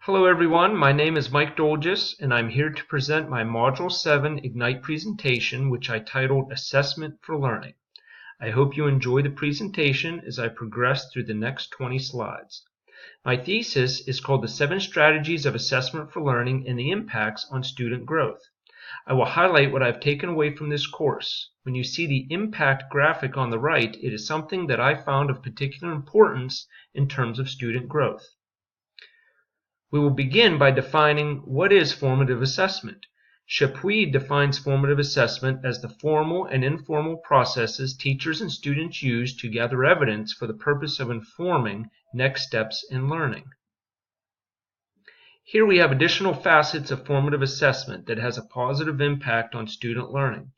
Hello everyone, my name is Mike Dolgis and I'm here to present my Module 7 Ignite presentation which I titled Assessment for Learning. I hope you enjoy the presentation as I progress through the next 20 slides. My thesis is called The 7 Strategies of Assessment for Learning and the Impacts on Student Growth. I will highlight what I've taken away from this course. When you see the impact graphic on the right, it is something that I found of particular importance in terms of student growth. We will begin by defining what is formative assessment. Chapuis defines formative assessment as the formal and informal processes teachers and students use to gather evidence for the purpose of informing next steps in learning. Here we have additional facets of formative assessment that has a positive impact on student learning.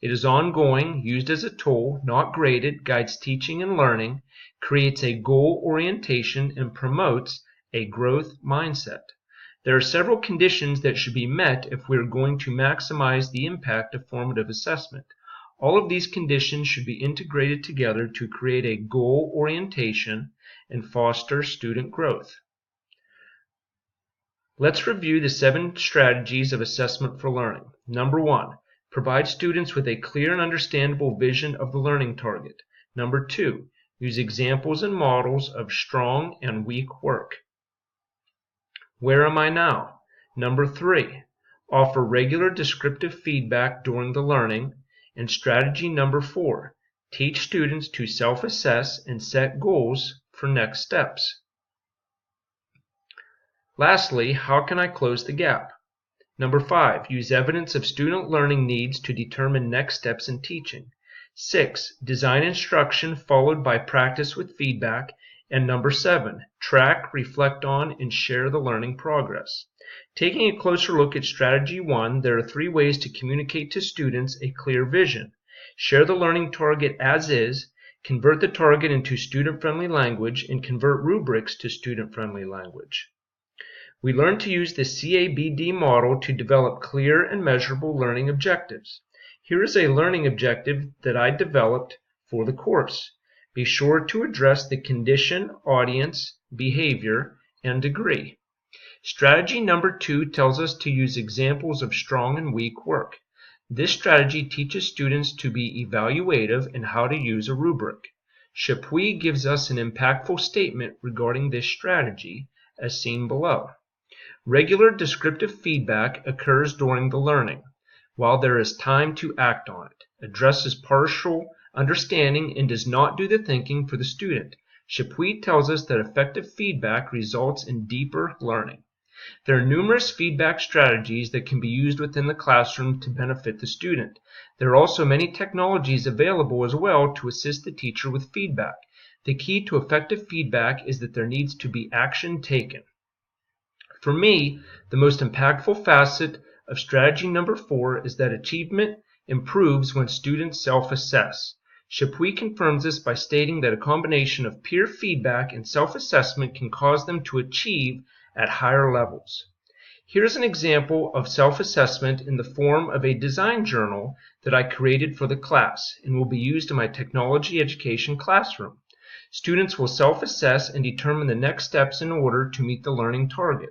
It is ongoing, used as a tool, not graded, guides teaching and learning, creates a goal orientation, and promotes a growth mindset. There are several conditions that should be met if we are going to maximize the impact of formative assessment. All of these conditions should be integrated together to create a goal orientation and foster student growth. Let's review the 7 strategies of assessment for learning. Number 1, provide students with a clear and understandable vision of the learning target. Number 2, use examples and models of strong and weak work. Where am I now? Number 3, offer regular descriptive feedback during the learning. And strategy number 4, teach students to self-assess and set goals for next steps. Lastly, how can I close the gap? Number 5, use evidence of student learning needs to determine next steps in teaching. 6, design instruction followed by practice with feedback. And number 7, track, reflect on, and share the learning progress. Taking a closer look at strategy 1, there are 3 ways to communicate to students a clear vision. Share the learning target as is, convert the target into student-friendly language, and convert rubrics to student-friendly language. We learn to use the CABD model to develop clear and measurable learning objectives. Here is a learning objective that I developed for the course. Be sure to address the condition, audience, behavior, and degree. Strategy number 2 tells us to use examples of strong and weak work. This strategy teaches students to be evaluative and how to use a rubric. Chapuis gives us an impactful statement regarding this strategy, as seen below. Regular descriptive feedback occurs during the learning, while there is time to act on it, addresses partial understanding, and does not do the thinking for the student. Chapuis tells us that effective feedback results in deeper learning. There are numerous feedback strategies that can be used within the classroom to benefit the student. There are also many technologies available as well to assist the teacher with feedback. The key to effective feedback is that there needs to be action taken. For me, the most impactful facet of strategy number 4 is that achievement improves when students self-assess. Chapuis confirms this by stating that a combination of peer feedback and self-assessment can cause them to achieve at higher levels. Here's an example of self-assessment in the form of a design journal that I created for the class and will be used in my technology education classroom. Students will self-assess and determine the next steps in order to meet the learning target.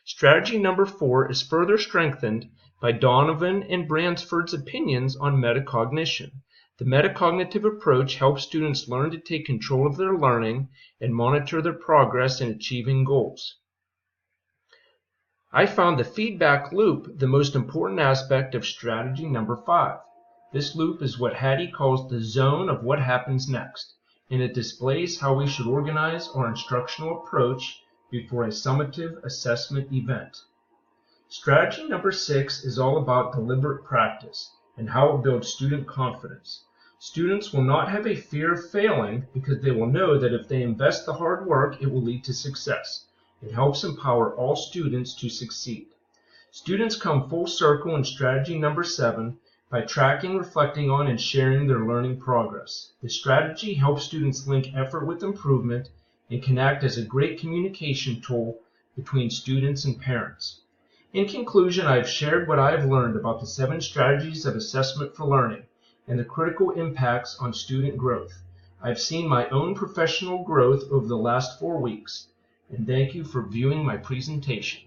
Strategy number 4 is further strengthened by Donovan and Bransford's opinions on metacognition. The metacognitive approach helps students learn to take control of their learning and monitor their progress in achieving goals. I found the feedback loop the most important aspect of strategy number 5. This loop is what Hattie calls the zone of what happens next, and it displays how we should organize our instructional approach before a summative assessment event. Strategy number 6 is all about deliberate practice and how it builds student confidence. Students will not have a fear of failing because they will know that if they invest the hard work, it will lead to success. It helps empower all students to succeed. Students come full circle in strategy number 7 by tracking, reflecting on, and sharing their learning progress. The strategy helps students link effort with improvement and can act as a great communication tool between students and parents. In conclusion, I have shared what I have learned about the 7 strategies of assessment for learning and the critical impacts on student growth. I've seen my own professional growth over the last 4 weeks. and thank you for viewing my presentation.